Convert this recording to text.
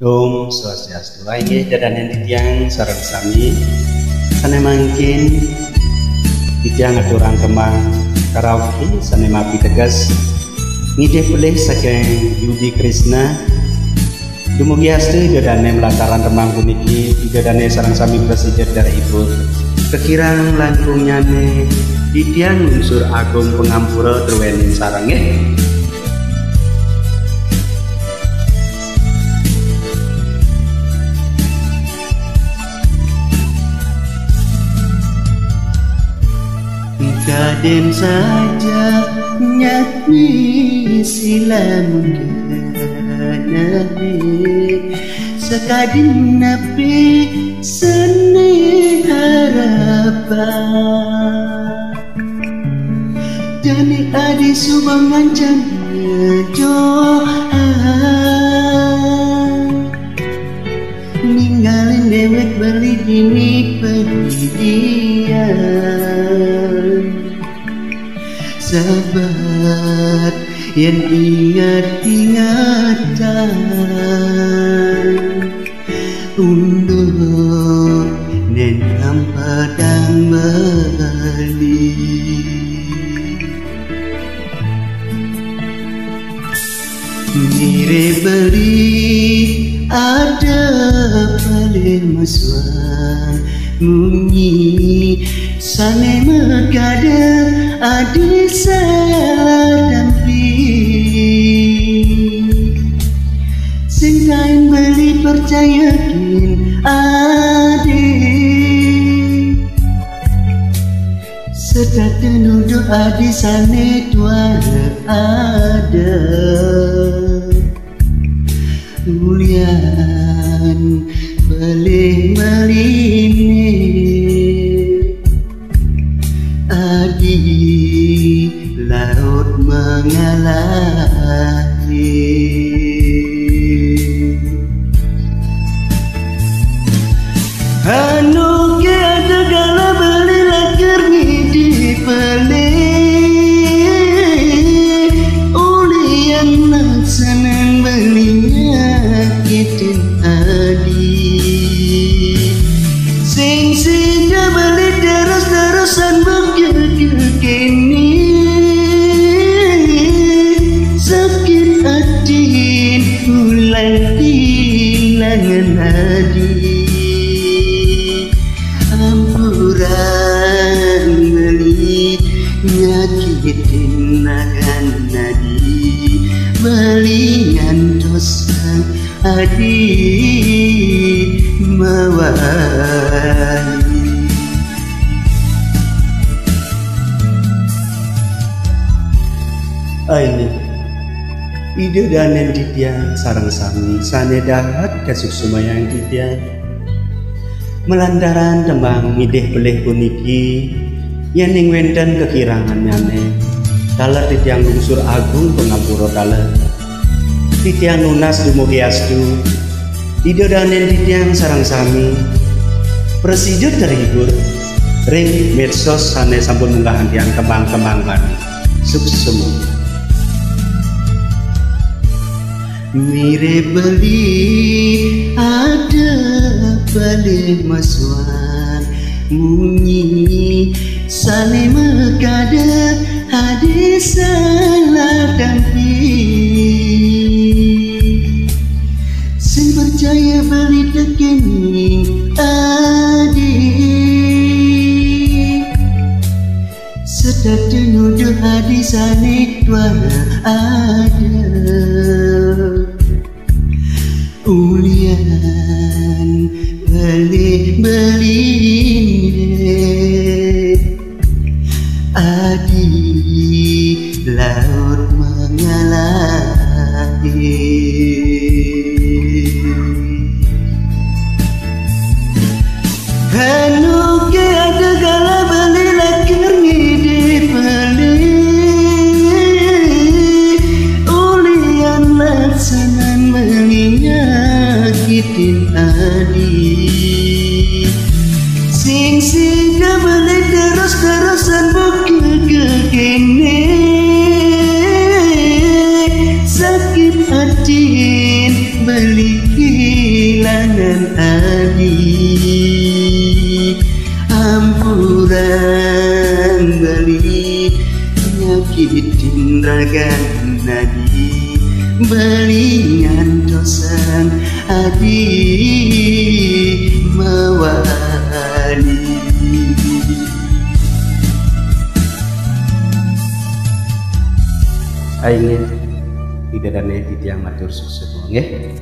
Om Swastiastu. Inggih dadanen titiang sareng sami sane mangkin titiang aturan kembang karaoke sane mapi tegas ngideh pelih saking Yudi Krishna dumugi haste dadanen lantaran tembang puniki dadanen sareng sami presiden dari ibu kekirang langkung nyane titiang unsur agung pengampura terwenin sareng Kaden saja nyatni silamun nabi sekadin nabi seni harapan jani adi subangan jani johan ninggalin dewek beli dini pendidikan sahabat yang ingat-ingatan undur dan padang bali mire beli ada paling mesra munyi sane megada adi sadampi sing kain beli percaya kin adi sedang nuduh adi sane tuara ada ulian beli melini adi laut mengalahi anu ke ada gala beli laker di peli ulian senang belinya kitin adi sing sida beli terus-terusan begini sakit hati ulang kehilangan adi ampuran beli nyakitin nagan nadi beli ngantosan adi mawali ini ide danen titiang sarang sami sane dahat kasusmayang titiang melantaran tembang ideh pelih puniki yening wenten kekirangan nyane taler titiang lungsur agung pengampura taler titiang lunas dumugi astu ide danen titiang sarang sami presiden terhibur ring medsos sane sampun munggahan tiang kembang-kembangkan sukses semua mire beli ada balik masuan munyi sane megada hadis salah dampi sing percaya beli tekening adi sedang nuduh hadis sane tuara ada ulian beli adi laut mengalahi anu ke ada gala beli laker ngide beli ulian laksanan menyakitin adi sing sida beli terus-terusan begini sakit hati beli kehilangan adik, ampuran beli nyakit tindragan nadi, belingan dosan adik mawali. Aingnya tidak ada nanti tiang matur sukses nggih.